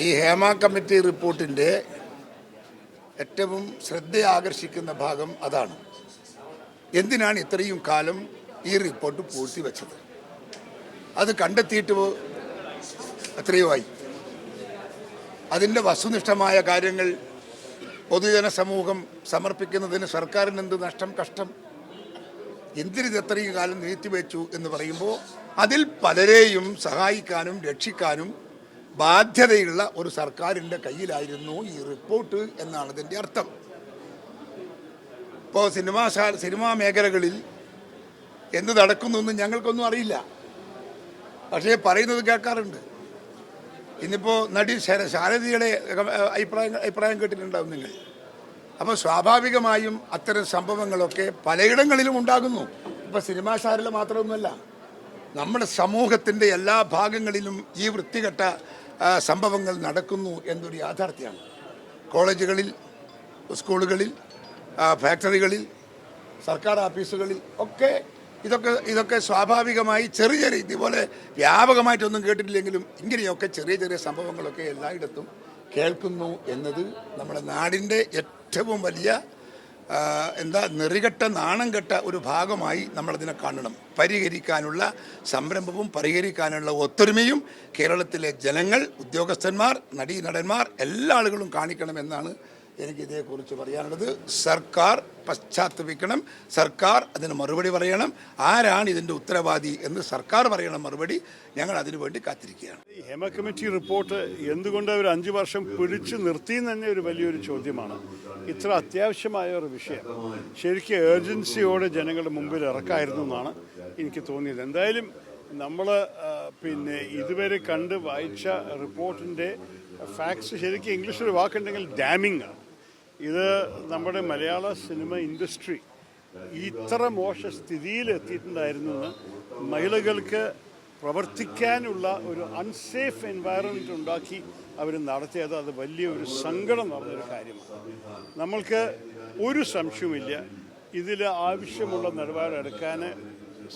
ഈ ഹേമ കമ്മിറ്റി റിപ്പോർട്ടിൻ്റെ ഏറ്റവും ശ്രദ്ധ ആകർഷിക്കുന്ന ഭാഗം അതാണ്. എന്തിനാണ് ഇത്രയും കാലം ഈ റിപ്പോർട്ട് പൂഴ്ത്തിവെച്ചത്? അത് കണ്ടെത്തിയിട്ട് എത്രയോ ആയി. അതിൻ്റെ വസ്തുനിഷ്ഠമായ കാര്യങ്ങൾ പൊതുജന സമൂഹം സമർപ്പിക്കുന്നതിന് സർക്കാരിന് എന്ത് നഷ്ടം, കഷ്ടം? എന്തിനിത് എത്രയും കാലം നീട്ടിവെച്ചു എന്ന് പറയുമ്പോൾ അതിൽ പലരെയും സഹായിക്കാനും രക്ഷിക്കാനും ബാധ്യതയുള്ള ഒരു സർക്കാരിൻ്റെ കയ്യിലായിരുന്നു ഈ റിപ്പോർട്ട് എന്നാണ് ഇതിൻ്റെ അർത്ഥം. ഇപ്പോൾ സിനിമാ മേഖലകളിൽ എന്ത് നടക്കുന്നു എന്ന് ഞങ്ങൾക്കൊന്നും അറിയില്ല, പക്ഷേ പറയുന്നത് കേൾക്കാറുണ്ട്. ഇന്നിപ്പോൾ നടി ശാരദയുടെ അഭിപ്രായം കേട്ടിട്ടുണ്ടാവും നിങ്ങൾ. അപ്പോൾ സ്വാഭാവികമായും അത്തരം സംഭവങ്ങളൊക്കെ പലയിടങ്ങളിലും ഉണ്ടാകുന്നു. ഇപ്പോൾ സിനിമാ ശാരദ മാത്രമൊന്നുമല്ല, നമ്മുടെ സമൂഹത്തിൻ്റെ എല്ലാ ഭാഗങ്ങളിലും ഈ വൃത്തികെട്ട സംഭവങ്ങൾ നടക്കുന്നു എന്നൊരു യാഥാർത്ഥ്യമാണ്. കോളേജുകളിൽ, സ്കൂളുകളിൽ, ഫാക്ടറികളിൽ, സർക്കാർ ഓഫീസുകളിൽ ഒക്കെ ഇതൊക്കെ സ്വാഭാവികമായി ചെറിയ ഇതുപോലെ വ്യാപകമായിട്ടൊന്നും കേട്ടിട്ടില്ലെങ്കിലും ഇങ്ങനെയൊക്കെ ചെറിയ സംഭവങ്ങളൊക്കെ എല്ലായിടത്തും കേൾക്കുന്നു എന്നത് നമ്മുടെ നാടിൻ്റെ ഏറ്റവും വലിയ നെറികെട്ട നാണം കെട്ട ഒരു ഭാഗമായി നമ്മളതിനെ കാണണം. പരിഹരിക്കാനുള്ള സംരംഭവും പരിഹരിക്കാനുള്ള ഒത്തൊരുമയും കേരളത്തിലെ ജനങ്ങൾ, ഉദ്യോഗസ്ഥന്മാർ, നടീനടന്മാർ എല്ലാ ആളുകളും കാണിക്കണമെന്നാണ് എനിക്കിതേക്കുറിച്ച് പറയാനുള്ളത്. സർക്കാർ പശ്ചാത്തപിക്കണം, സർക്കാർ അതിന് മറുപടി പറയണം. ആരാണ് ഇതിൻ്റെ ഉത്തരവാദി എന്ന് സർക്കാർ പറയണം മറുപടി. ഞങ്ങൾ അതിനുവേണ്ടി കാത്തിരിക്കുകയാണ്. ഈ ഹേമ കമ്മിറ്റി റിപ്പോർട്ട് എന്തുകൊണ്ട് അവർ 5 വർഷം പിടിച്ചു നിർത്തിയെന്ന് തന്നെ ഒരു വലിയൊരു ചോദ്യമാണ്. ഇത്ര അത്യാവശ്യമായ ഒരു വിഷയം ശരിക്കും ഏർജൻസിയോടെ ജനങ്ങളുടെ മുമ്പിൽ ഇറക്കായിരുന്നു എന്നാണ് എനിക്ക് തോന്നിയത്. എന്തായാലും നമ്മൾ ഇതുവരെ കണ്ട് വായിച്ച റിപ്പോർട്ടിൻ്റെ ഫാക്ട്സ് ശരിക്കും ഇംഗ്ലീഷിൽ വാക്കുണ്ടെങ്കിൽ ഡാമിംഗ് ആണ്. ഇത് നമ്മുടെ മലയാള സിനിമ ഇൻഡസ്ട്രി ഇത്ര മോശ സ്ഥിതിയിൽ എത്തിയിട്ടുണ്ടായിരുന്നെന്ന്, മഹിളകൾക്ക് പ്രവർത്തിക്കാനുള്ള ഒരു അൺസേഫ് എൻവയറൺമെൻറ്റ് ഉണ്ടാക്കി അവർ നടത്തിയത് അത് വലിയൊരു സങ്കടം നടന്നൊരു കാര്യമാണ്. നമ്മൾക്ക് ഒരു സംശയവുമില്ല, ഇതിൽ ആവശ്യമുള്ള നിലപാടെടുക്കാൻ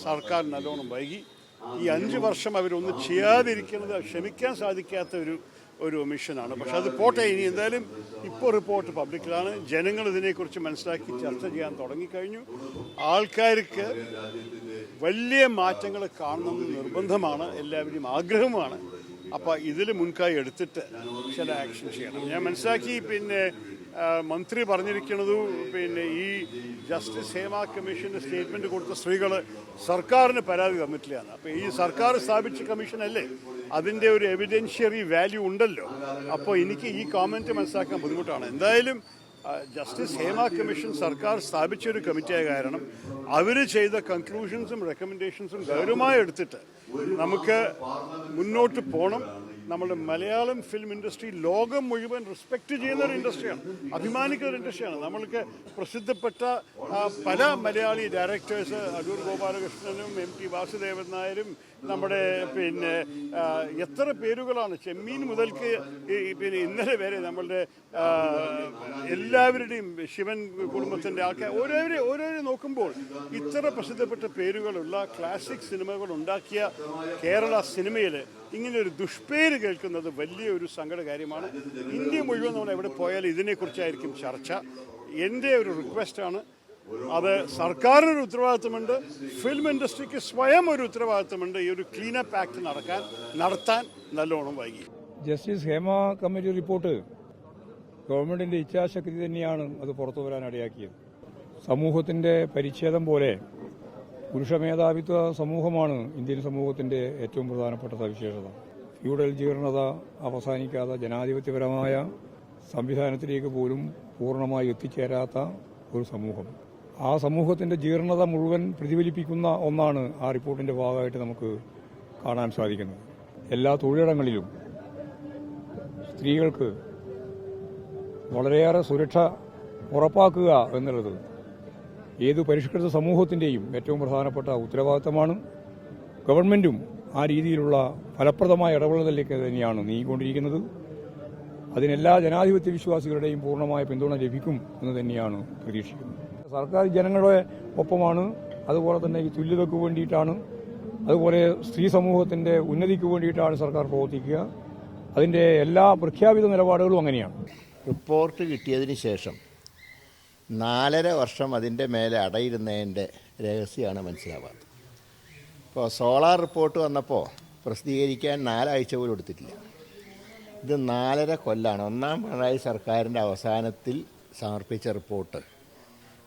സർക്കാർ നല്ലോണം വൈകി. ഈ 5 വർഷം അവരൊന്നും ചെയ്യാതിരിക്കുന്നത് ക്ഷമിക്കാൻ സാധിക്കാത്ത ഒരു ഒമിഷനാണ്. പക്ഷെ അത് പോട്ടെ. ഇനി എന്തായാലും ഇപ്പോൾ റിപ്പോർട്ട് പബ്ലിക്കിലാണ്. ജനങ്ങൾ ഇതിനെക്കുറിച്ച് മനസ്സിലാക്കി ചർച്ച ചെയ്യാൻ തുടങ്ങിക്കഴിഞ്ഞു. ആൾക്കാർക്ക് വലിയ മാറ്റങ്ങൾ കാണണമെന്ന് നിർബന്ധമാണ്, എല്ലാവരുടെയും ആഗ്രഹമാണ്. അപ്പോൾ ഇതിൽ മുൻകൈ എടുത്തിട്ട് ചില ആക്ഷൻ ചെയ്യണം. ഞാൻ മനസ്സിലാക്കി മന്ത്രി പറഞ്ഞിരിക്കുന്നത് ഈ ജസ്റ്റിസ് ഹേമ കമ്മീഷൻ്റെ സ്റ്റേറ്റ്മെൻറ്റ് കൊടുത്ത സ്ത്രീകൾ സർക്കാരിന് പരാതി തന്നിട്ടില്ല. അപ്പോൾ ഈ സർക്കാർ സ്ഥാപിച്ച കമ്മീഷനല്ലേ, അതിൻ്റെ ഒരു എവിഡൻഷ്യറി വാല്യൂ ഉണ്ടല്ലോ. അപ്പോൾ എനിക്ക് ഈ കോമെൻറ്റ് മനസ്സിലാക്കാൻ ബുദ്ധിമുട്ടാണ്. എന്തായാലും ജസ്റ്റിസ് ഹേമ കമ്മീഷൻ സർക്കാർ സ്ഥാപിച്ചൊരു കമ്മിറ്റിയായ കാരണം അവർ ചെയ്ത കൺക്ലൂഷൻസും റെക്കമെൻഡേഷൻസും ഗൗരവമായി എടുത്തിട്ട് നമുക്ക് മുന്നോട്ട് പോകണം. നമ്മുടെ മലയാളം ഫിലിം ഇൻഡസ്ട്രി ലോകം മുഴുവൻ റെസ്പെക്റ്റ് ചെയ്യുന്ന ഒരു ഇൻഡസ്ട്രിയാണ്, അഭിമാനിക്കുന്ന ഒരു ഇൻഡസ്ട്രിയാണ്. നമ്മൾക്ക് പ്രസിദ്ധപ്പെട്ട പല മലയാളി ഡയറക്ടേഴ്സ്, അടൂർ ഗോപാലകൃഷ്ണനും MT വാസുദേവൻ നായരും, നമ്മുടെ എത്ര പേരുകളാണ്, ചെമ്മീൻ മുതൽക്ക് ഇന്നലെ വരെ നമ്മളുടെ എല്ലാവരുടെയും ശിവൻ കുടുംബത്തിൻ്റെ ആൾക്കാർ ഓരോരോ നോക്കുമ്പോൾ ഇത്ര പ്രസിദ്ധപ്പെട്ട പേരുകളുള്ള ക്ലാസിക് സിനിമകൾ ഉണ്ടാക്കിയ കേരള സിനിമയിൽ ഇങ്ങനൊരു ദുഷ്പേര് കേൾക്കുന്നത് വലിയൊരു സങ്കട കാര്യമാണ്. ഇന്ത്യ മുഴുവൻ നമ്മൾ എവിടെ പോയാലും ഇതിനെക്കുറിച്ചായിരിക്കും ചർച്ച. എൻ്റെ ഒരു റിക്വസ്റ്റാണ്, അത് സർക്കാരിനൊരു ഉത്തരവാദിത്തമുണ്ട്, ഫിലിം ഇൻഡസ്ട്രിക്ക് സ്വയം ഒരു ഉത്തരവാദിത്തമുണ്ട്. ഈ ഒരു ക്ലീനപ്പ് ആക്ട് നടത്താൻ നല്ലോണം വൈകി. ജസ്റ്റിസ് ഹേമ കമ്മിറ്റി റിപ്പോർട്ട് ഗവൺമെന്റിന്റെ ഇച്ഛാശക്തി തന്നെയാണ് അത് പുറത്തു വരാൻ ഇടയാക്കിയത്. സമൂഹത്തിന്റെ പരിച്ഛേദം പോലെ പുരുഷ മേധാവിത്വ സമൂഹമാണ് ഇന്ത്യൻ സമൂഹത്തിന്റെ ഏറ്റവും പ്രധാനപ്പെട്ട സവിശേഷത. ഫ്യൂഡൽ ജീർണത അവസാനിക്കാത്ത ജനാധിപത്യപരമായ സംവിധാനത്തിലേക്ക് പോലും പൂർണ്ണമായി എത്തിച്ചേരാത്ത ഒരു സമൂഹം. ആ സമൂഹത്തിന്റെ ജീർണത മുഴുവൻ പ്രതിഫലിപ്പിക്കുന്ന ഒന്നാണ് ആ റിപ്പോർട്ടിന്റെ ഭാഗമായിട്ട് നമുക്ക് കാണാൻ സാധിക്കുന്നത്. എല്ലാ തൊഴിലിടങ്ങളിലും സ്ത്രീകൾക്ക് വളരെയേറെ സുരക്ഷ ഉറപ്പാക്കുക എന്നുള്ളത് ഏതു പരിഷ്കൃത സമൂഹത്തിന്റെയും ഏറ്റവും പ്രധാനപ്പെട്ട ഉത്തരവാദിത്തമാണ്. ഗവൺമെന്റും ആ രീതിയിലുള്ള ഫലപ്രദമായ ഇടപെടലിലേക്ക് തന്നെയാണ് നീങ്ങിക്കൊണ്ടിരിക്കുന്നത്. അതിനെല്ലാ ജനാധിപത്യ വിശ്വാസികളുടെയും പൂർണ്ണമായ പിന്തുണ ലഭിക്കും എന്ന് തന്നെയാണ് പ്രതീക്ഷിക്കുന്നത്. സർക്കാർ ജനങ്ങളുടെ ഒപ്പമാണ്, അതുപോലെ തന്നെ ഈ തുല്യതയ്ക്ക് വേണ്ടിയിട്ടാണ്, അതുപോലെ സ്ത്രീ സമൂഹത്തിന്റെ ഉന്നതിക്ക് വേണ്ടിയിട്ടാണ് സർക്കാർ പ്രവർത്തിക്കുക. അതിൻ്റെ എല്ലാ പ്രഖ്യാപിത നിലപാടുകളും അങ്ങനെയാണ്. റിപ്പോർട്ട് കിട്ടിയതിന് ശേഷം 4.5 വർഷം അതിൻ്റെ മേലെ അടയിരുന്നതിൻ്റെ രഹസ്യമാണ് മനസ്സിലാവാത്തത്. ഇപ്പോൾ സോളാർ റിപ്പോർട്ട് വന്നപ്പോൾ പ്രസിദ്ധീകരിക്കാൻ 4 ആഴ്ച പോലും എടുത്തിട്ടില്ല. ഇത് 4.5 കൊല്ലാണ്. ഒന്നാം പിണറായി സർക്കാരിൻ്റെ അവസാനത്തിൽ സമർപ്പിച്ച റിപ്പോർട്ട്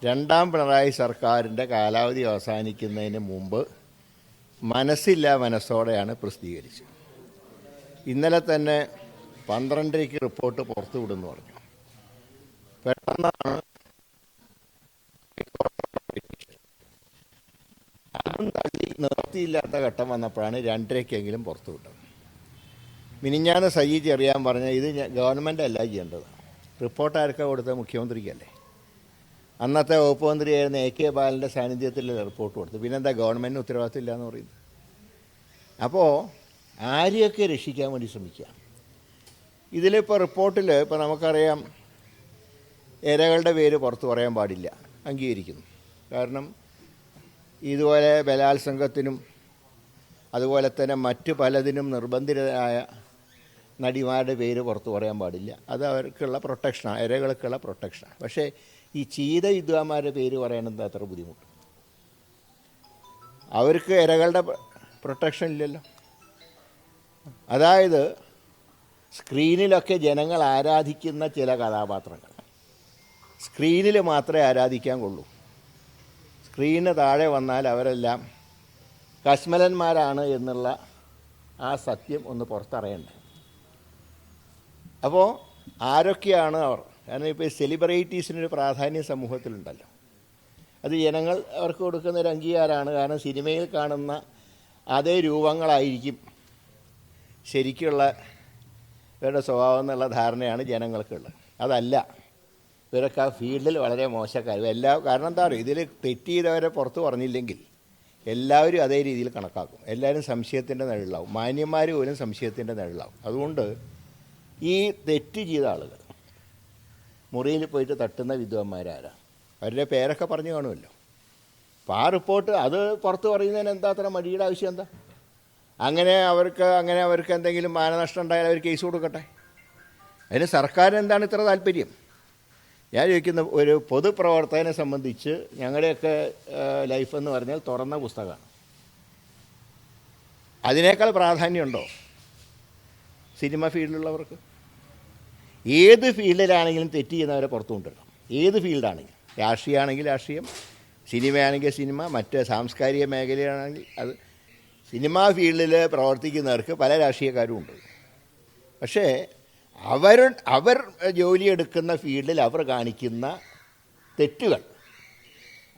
2ാം പിണറായി സർക്കാരിൻ്റെ കാലാവധി അവസാനിക്കുന്നതിന് മുമ്പ് മനസ്സോടെയാണ് പ്രസിദ്ധീകരിച്ചത്. ഇന്നലെ തന്നെ 12:30 റിപ്പോർട്ട് പുറത്തുവിടുമെന്ന് പറഞ്ഞു. പെട്ടെന്നാണ് അതും തള്ളി നിർത്തിയില്ലാത്ത ഘട്ടം വന്നപ്പോഴാണ് 2:30 പുറത്തുവിട്ടത്. മിനിഞ്ഞാന്ന് സജി ചെറിയാൻ പറഞ്ഞ ഇത് ഗവൺമെൻറ് അല്ല ചെയ്യേണ്ടത്, റിപ്പോർട്ട് ആർക്കാ കൊടുത്തത്? മുഖ്യമന്ത്രിക്കല്ലേ. അന്നത്തെ വകുപ്പ് മന്ത്രിയായിരുന്ന AK ബാലൻ്റെ സാന്നിധ്യത്തിലല്ലേ റിപ്പോർട്ട് കൊടുത്തു. പിന്നെന്താ ഗവൺമെൻറ്റിന് ഉത്തരവാദിത്തം ഇല്ലയെന്ന് പറയുന്നത്? അപ്പോൾ ആരെയൊക്കെ രക്ഷിക്കാൻ വേണ്ടി ശ്രമിക്കുക. ഇതിലിപ്പോൾ റിപ്പോർട്ടിൽ ഇപ്പോൾ നമുക്കറിയാം ഇരകളുടെ പേര് പുറത്ത് പറയാൻ പാടില്ല, അംഗീകരിക്കുന്നു. കാരണം ഇതുപോലെ ബലാത്സംഗത്തിനും അതുപോലെ തന്നെ മറ്റു പലതിനും നിർബന്ധിതരായ നടിമാരുടെ പേര് പുറത്ത് പറയാൻ പാടില്ല. അത് അവർക്കുള്ള പ്രൊട്ടക്ഷനാണ്, ഇരകൾക്കുള്ള പ്രൊട്ടക്ഷനാണ്. പക്ഷേ ഈ ചെയ്ത വിദ്വാന്മാരുടെ പേര് പറയാനെന്താ അത്ര ബുദ്ധിമുട്ട്? അവർക്ക് ഇരകളുടെ പ്രൊട്ടക്ഷൻ ഇല്ലല്ലോ. അതായത് സ്ക്രീനിലൊക്കെ ജനങ്ങൾ ആരാധിക്കുന്ന ചില കഥാപാത്രങ്ങൾ സ്ക്രീനിൽ മാത്രമേ ആരാധിക്കാൻ കൊള്ളൂ. സ്ക്രീന് താഴെ വന്നാൽ അവരെല്ലാം കശ്മലന്മാരാണ് എന്നുള്ള ആ സത്യം ഒന്ന് പുറത്തറിയണ്ടേ. അപ്പോൾ ആരൊക്കെയാണ് അവർ? കാരണം ഇപ്പോൾ സെലിബ്രിറ്റീസിനൊരു പ്രാധാന്യം സമൂഹത്തിലുണ്ടല്ലോ. അത് ജനങ്ങൾ അവർക്ക് കൊടുക്കുന്ന ഒരു അംഗീകാരമാണ്. കാരണം സിനിമയിൽ കാണുന്ന അതേ രൂപങ്ങളായിരിക്കും ശരിക്കുള്ള ഇവരുടെ സ്വഭാവം എന്നുള്ള ധാരണയാണ് ജനങ്ങൾക്കുള്ളത്. അതല്ല, ഇവരൊക്കെ ആ ഫീൽഡിൽ വളരെ മോശക്കാർ. കാരണം എന്താ പറയുക, ഇതിൽ തെറ്റ് ചെയ്തവരെ പുറത്ത് പറഞ്ഞില്ലെങ്കിൽ എല്ലാവരും അതേ രീതിയിൽ കണക്കാക്കും. എല്ലാവരും സംശയത്തിൻ്റെ നിഴലാവും. മാന്യന്മാർ പോലും സംശയത്തിൻ്റെ നിഴലാവും. അതുകൊണ്ട് ഈ തെറ്റ് ചെയ്ത ആളുകൾ മുറിയിൽ പോയിട്ട് തട്ടുന്ന വിദ്വാന്മാരാരാ, അവരുടെ പേരൊക്കെ പറഞ്ഞു കാണുമല്ലോ. അപ്പോൾ ആ റിപ്പോർട്ട് അത് പുറത്ത് പറയുന്നതിന് എന്താ അത്ര മടിയുടെ ആവശ്യം എന്താ? അങ്ങനെ അവർക്ക് എന്തെങ്കിലും മാനനഷ്ടം ഉണ്ടായാൽ അവർ കേസ് കൊടുക്കട്ടെ. അതിന് സർക്കാരിന് എന്താണ് ഇത്ര താല്പര്യം? ഞാൻ ചോദിക്കുന്ന, ഒരു പൊതുപ്രവർത്തകനെ സംബന്ധിച്ച് ഞങ്ങളുടെയൊക്കെ ലൈഫ് എന്ന് പറഞ്ഞാൽ തുറന്ന പുസ്തകമാണ്. അതിനേക്കാൾ പ്രാധാന്യമുണ്ടോ സിനിമ ഫീൽഡിലുള്ളവർക്ക്? ഏത് ഫീൽഡിലാണെങ്കിലും തെറ്റ് ചെയ്യുന്നവരെ പുറത്തു കൊണ്ടുവരണം. ഏത് ഫീൽഡാണെങ്കിലും, രാഷ്ട്രീയമാണെങ്കിൽ രാഷ്ട്രീയം, സിനിമയാണെങ്കിൽ സിനിമ, മറ്റ് സാംസ്കാരിക മേഖലയാണെങ്കിൽ അത്. സിനിമാ ഫീൽഡിൽ പ്രവർത്തിക്കുന്നവർക്ക് പല രാഷ്ട്രീയക്കാരും ഉണ്ട്. പക്ഷേ അവർ ജോലിയെടുക്കുന്ന ഫീൽഡിൽ അവർ കാണിക്കുന്ന തെറ്റുകൾ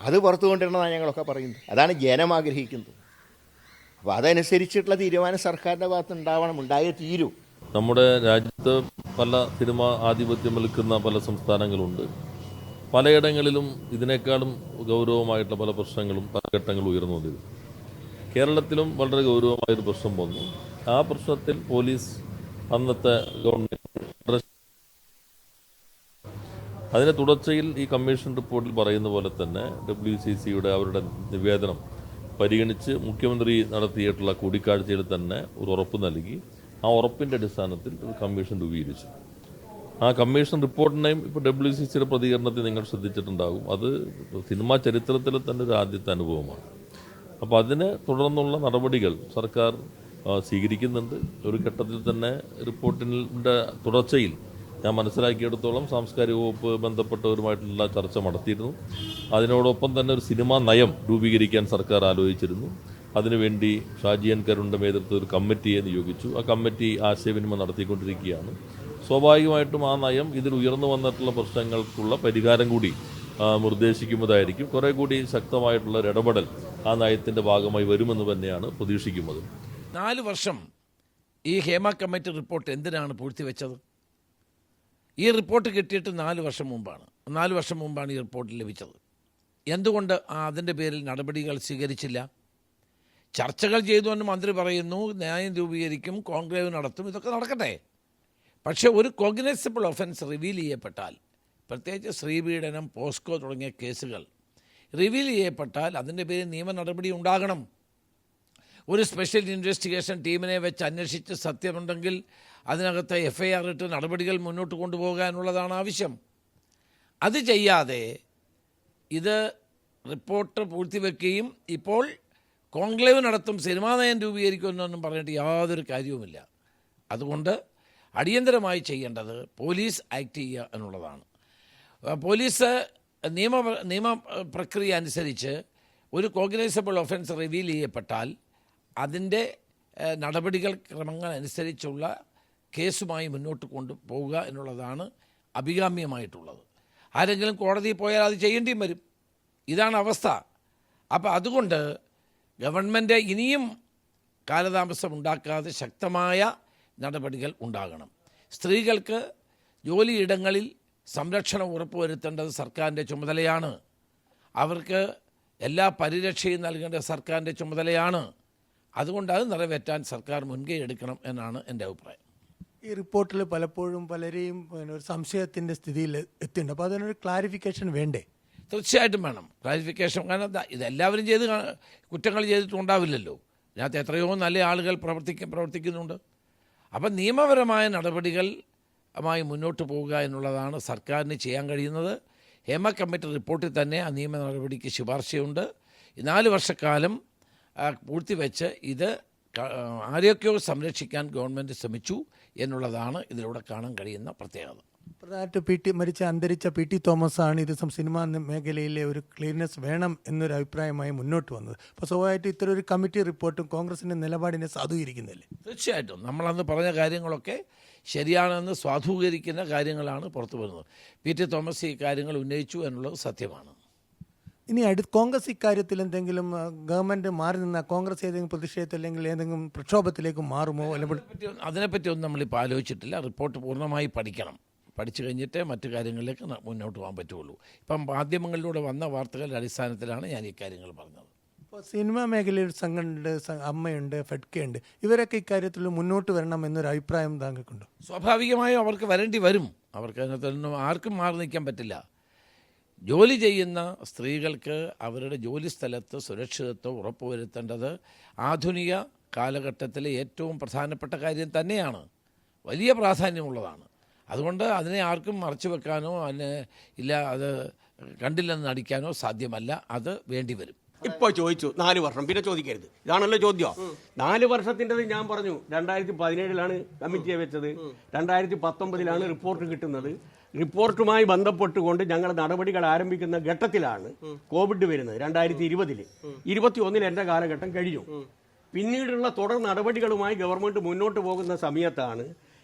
അത് പുറത്തു കൊണ്ടുവരണമെന്നാണ് ഞങ്ങളൊക്കെ പറയുന്നത്. അതാണ് ജനം ആഗ്രഹിക്കുന്നത്. അപ്പോൾ അതനുസരിച്ചിട്ടുള്ള തീരുമാനം സർക്കാരിൻ്റെ ഭാഗത്ത് ഉണ്ടായേ തീരൂ. നമ്മുടെ രാജ്യത്ത് പല സിനിമ ആധിപത്യം നിൽക്കുന്ന പല സംസ്ഥാനങ്ങളുണ്ട്. പലയിടങ്ങളിലും ഇതിനേക്കാളും ഗൗരവമായിട്ടുള്ള പല പ്രശ്നങ്ങളും പല ഘട്ടങ്ങളും ഉയർന്നു വന്നിരുന്നു. കേരളത്തിലും വളരെ ഗൗരവമായൊരു പ്രശ്നം വന്നു. ആ പ്രശ്നത്തിൽ പോലീസ് അന്നത്തെ ഗവൺമെൻറ് അതിൻ്റെ തുടർച്ചയിൽ ഈ കമ്മീഷൻ റിപ്പോർട്ടിൽ പറയുന്ന പോലെ തന്നെ WCCയുടെ അവരുടെ നിവേദനം പരിഗണിച്ച് മുഖ്യമന്ത്രി നടത്തിയിട്ടുള്ള കൂടിക്കാഴ്ചയിൽ തന്നെ ഒരു ഉറപ്പ് നൽകി. ആ ഉറപ്പിൻ്റെ അടിസ്ഥാനത്തിൽ ഒരു കമ്മീഷൻ രൂപീകരിച്ചു. ആ കമ്മീഷൻ റിപ്പോർട്ടിനെയും ഇപ്പോൾ WCCയുടെ പ്രതികരണത്തിൽ നിങ്ങൾ ശ്രദ്ധിച്ചിട്ടുണ്ടാകും. അത് സിനിമാ ചരിത്രത്തിൽ തന്നെ ഒരു ആദ്യത്തെ അനുഭവമാണ്. അപ്പോൾ അതിന് തുടർന്നുള്ള നടപടികൾ സർക്കാർ സ്വീകരിക്കുന്നുണ്ട്. ഒരു ഘട്ടത്തിൽ തന്നെ റിപ്പോർട്ടിൻ്റെ തുടർച്ചയിൽ ഞാൻ മനസ്സിലാക്കിയെടുത്തോളം സാംസ്കാരിക വകുപ്പ് ബന്ധപ്പെട്ടവരുമായിട്ടുള്ള ചർച്ച നടത്തിയിരുന്നു. അതിനോടൊപ്പം തന്നെ ഒരു സിനിമാ നയം രൂപീകരിക്കാൻ സർക്കാർ ആലോചിച്ചിരുന്നു. അതിനുവേണ്ടി ഷാജി എൻ കരുണിൻ്റെ നേതൃത്വത്തിൽ ഒരു കമ്മിറ്റിയെ നിയോഗിച്ചു. ആ കമ്മിറ്റി ആശയവിനിമയം നടത്തിക്കൊണ്ടിരിക്കുകയാണ്. സ്വാഭാവികമായിട്ടും ആ നയം ഇതിൽ ഉയർന്നു വന്നിട്ടുള്ള പ്രശ്നങ്ങൾക്കുള്ള പരിഹാരം കൂടി നിർദ്ദേശിക്കുന്നതായിരിക്കും. കുറേ കൂടി ശക്തമായിട്ടുള്ള ഒരു ഇടപെടൽ ആ നയത്തിൻ്റെ ഭാഗമായി വരുമെന്ന് തന്നെയാണ് പ്രതീക്ഷിക്കുന്നത്. 4 വർഷം ഈ ഹേമ കമ്മിറ്റി റിപ്പോർട്ട് എന്തിനാണ് പൂഴ്ത്തിവെച്ചത്? ഈ റിപ്പോർട്ട് കിട്ടിയിട്ട് 4 വർഷം മുമ്പാണ് ഈ റിപ്പോർട്ട് ലഭിച്ചത്. എന്തുകൊണ്ട് അതിൻ്റെ പേരിൽ നടപടികൾ സ്വീകരിച്ചില്ല? ചർച്ചകൾ ചെയ്തുകൊണ്ട് മന്ത്രി പറയുന്നു ന്യായം രൂപീകരിക്കും, കോൺക്ലേവ് നടത്തും, ഇതൊക്കെ നടക്കട്ടെ. പക്ഷേ ഒരു കോഗ്നൈസബിൾ ഒഫൻസ് റിവീൽ ചെയ്യപ്പെട്ടാൽ, പ്രത്യേകിച്ച് സ്ത്രീപീഡനം, പോസ്കോ തുടങ്ങിയ കേസുകൾ റിവീൽ ചെയ്യപ്പെട്ടാൽ അതിൻ്റെ പേരിൽ നിയമ നടപടി ഉണ്ടാകണം. ഒരു സ്പെഷ്യൽ ഇൻവെസ്റ്റിഗേഷൻ ടീമിനെ വെച്ച് അന്വേഷിച്ച് സത്യമുണ്ടെങ്കിൽ അതിനകത്ത് FIR ഇട്ട് നടപടികൾ മുന്നോട്ട് കൊണ്ടുപോകാനുള്ളതാണ് ആവശ്യം. അത് ചെയ്യാതെ ഇത് റിപ്പോർട്ട് പൂഴ്ത്തിവെക്കുകയും ഇപ്പോൾ കോൺക്ലേവ് നടത്തും, സിനിമാ നയം രൂപീകരിക്കുമെന്നൊന്നും പറഞ്ഞിട്ട് യാതൊരു കാര്യവുമില്ല. അതുകൊണ്ട് അടിയന്തരമായി ചെയ്യേണ്ടത് പോലീസ് ആക്ട് ചെയ്യുക എന്നുള്ളതാണ്. പോലീസ് നിയമ പ്രക്രിയ അനുസരിച്ച് ഒരു കോഗ്നൈസബിൾ ഒഫൻസ് റിവീൽ ചെയ്യപ്പെട്ടാൽ അതിൻ്റെ നടപടികൾ ക്രമങ്ങൾ അനുസരിച്ചുള്ള കേസുമായി മുന്നോട്ട് കൊണ്ടുപോവുക എന്നുള്ളതാണ് അഭികാമ്യമായിട്ടുള്ളത്. ആരെങ്കിലും കോടതിയിൽ പോയാൽ അത് ചെയ്യേണ്ടിയും വരും. ഇതാണ് അവസ്ഥ. അപ്പോൾ അതുകൊണ്ട് ഗവൺമെൻറ് ഇനിയും കാലതാമസം ഉണ്ടാക്കാതെ ശക്തമായ നടപടികൾ ഉണ്ടാകണം. സ്ത്രീകൾക്ക് ജോലിയിടങ്ങളിൽ സംരക്ഷണം ഉറപ്പുവരുത്തേണ്ടത് സർക്കാരിൻ്റെ ചുമതലയാണ്. അവർക്ക് എല്ലാ പരിരക്ഷയും നൽകേണ്ടത് സർക്കാരിൻ്റെ ചുമതലയാണ്. അതുകൊണ്ട് അത് നിറവേറ്റാൻ സർക്കാർ മുൻകൈ എടുക്കണം എന്നാണ് എൻ്റെ അഭിപ്രായം. ഈ റിപ്പോർട്ടിൽ പലപ്പോഴും പലരെയും ഒരു സംശയത്തിൻ്റെ സ്ഥിതിയിൽ എത്തിയിട്ടുണ്ട്. അപ്പോൾ അതിനൊരു ക്ലാരിഫിക്കേഷൻ വേണ്ടേ? തീർച്ചയായിട്ടും വേണം ക്ലാരിഫിക്കേഷൻ. കാരണം ഇതെല്ലാവരും കുറ്റങ്ങൾ ചെയ്തിട്ടുണ്ടാവില്ലല്ലോ. ഇതിനകത്ത് എത്രയോ നല്ല ആളുകൾ പ്രവർത്തിക്കുന്നുണ്ട്. അപ്പം നിയമപരമായ നടപടികളുമായി മുന്നോട്ട് പോവുക എന്നുള്ളതാണ് സർക്കാരിന് ചെയ്യാൻ കഴിയുന്നത്. ഹേമ കമ്മിറ്റി റിപ്പോർട്ടിൽ തന്നെ ആ നിയമ നടപടിക്ക് ശുപാർശയുണ്ട്. 4 വർഷക്കാലം പൂഴ്ത്തിവെച്ച് ഇത് ആരെയൊക്കെയോ സംരക്ഷിക്കാൻ ഗവൺമെൻറ് ശ്രമിച്ചു എന്നുള്ളതാണ് ഇതിലൂടെ കാണാൻ കഴിയുന്ന പ്രത്യേകത. പ്രധാനമായിട്ട് അന്തരിച്ച PT തോമസാണ് ഇത് സിനിമാ മേഖലയിലെ ഒരു ക്ലീൻനെസ് വേണം എന്നൊരു അഭിപ്രായമായി മുന്നോട്ട് വന്നത്. അപ്പോൾ സ്വാഭാവികമായിട്ട് ഇത്തരം ഒരു കമ്മിറ്റി റിപ്പോർട്ടും കോൺഗ്രസിൻ്റെ നിലപാടിനെ സാധൂകരിക്കുന്നില്ലേ? തീർച്ചയായിട്ടും നമ്മളന്ന് പറഞ്ഞ കാര്യങ്ങളൊക്കെ ശരിയാണെന്ന് സ്വാധൂകരിക്കുന്ന കാര്യങ്ങളാണ് പുറത്തു വരുന്നത്. PT തോമസ് ഈ കാര്യങ്ങൾ ഉന്നയിച്ചു എന്നുള്ളത് സത്യമാണ്. ഇനി കോൺഗ്രസ് ഇക്കാര്യത്തിൽ എന്തെങ്കിലും ഗവൺമെൻറ് മാറി നിന്നാൽ കോൺഗ്രസ് ഏതെങ്കിലും പ്രതിഷേധത്തിൽ അല്ലെങ്കിൽ ഏതെങ്കിലും പ്രക്ഷോഭത്തിലേക്ക് മാറുമോ? അല്ലെങ്കിൽ അതിനെപ്പറ്റി ഒന്നും നമ്മളിപ്പോൾ ആലോചിച്ചിട്ടില്ല. റിപ്പോർട്ട് പൂർണ്ണമായി പഠിച്ചു കഴിഞ്ഞിട്ടേ മറ്റു കാര്യങ്ങളിലേക്ക് മുന്നോട്ട് പോകാൻ പറ്റുള്ളൂ. ഇപ്പം മാധ്യമങ്ങളിലൂടെ വന്ന വാർത്തകളുടെ അടിസ്ഥാനത്തിലാണ് ഞാൻ ഈ കാര്യങ്ങൾ പറഞ്ഞത്. ഇപ്പോൾ സിനിമാ മേഖലയിൽ സംഘമുണ്ട്, അമ്മയുണ്ട്, ഫെഡ്കയുണ്ട്, ഇവരൊക്കെ ഇക്കാര്യത്തിൽ മുന്നോട്ട് വരണം എന്നൊരു അഭിപ്രായം താങ്കൾക്കുണ്ടോ? സ്വാഭാവികമായും അവർക്ക് വരേണ്ടി വരും. അവർക്ക് അതിനകത്തൊന്നും ആർക്കും മാറി നിൽക്കാൻ പറ്റില്ല. ജോലി ചെയ്യുന്ന സ്ത്രീകൾക്ക് അവരുടെ ജോലി സ്ഥലത്ത് സുരക്ഷിതത്വം ഉറപ്പുവരുത്തേണ്ടത് ആധുനിക കാലഘട്ടത്തിലെ ഏറ്റവും പ്രധാനപ്പെട്ട കാര്യം തന്നെയാണ്. വലിയ പ്രാധാന്യമുള്ളതാണ്. അതുകൊണ്ട് അതിനെ ആർക്കും മറച്ചു വെക്കാനോ അത് കണ്ടില്ലെന്ന് നടിക്കാനോ സാധ്യമല്ല. അത് വേണ്ടി വരും. ഇപ്പോൾ ചോദിച്ചു 4 വർഷം, പിന്നെ ചോദിക്കരുത്. ഇതാണല്ലോ ചോദ്യം. 4 വർഷത്തിൻ്റെത് ഞാൻ പറഞ്ഞു 2017 കമ്മിറ്റിയെ വെച്ചത്, 2019 റിപ്പോർട്ട് കിട്ടുന്നത്. റിപ്പോർട്ടുമായി ബന്ധപ്പെട്ടുകൊണ്ട് ഞങ്ങൾ നടപടികൾ ആരംഭിക്കുന്ന ഘട്ടത്തിലാണ് കോവിഡ് വരുന്നത്. 2020 21 എൻ്റെ കാലഘട്ടം കഴിഞ്ഞു. പിന്നീടുള്ള തുടർ നടപടികളുമായി ഗവൺമെന്റ് മുന്നോട്ട് പോകുന്ന സമയത്താണ്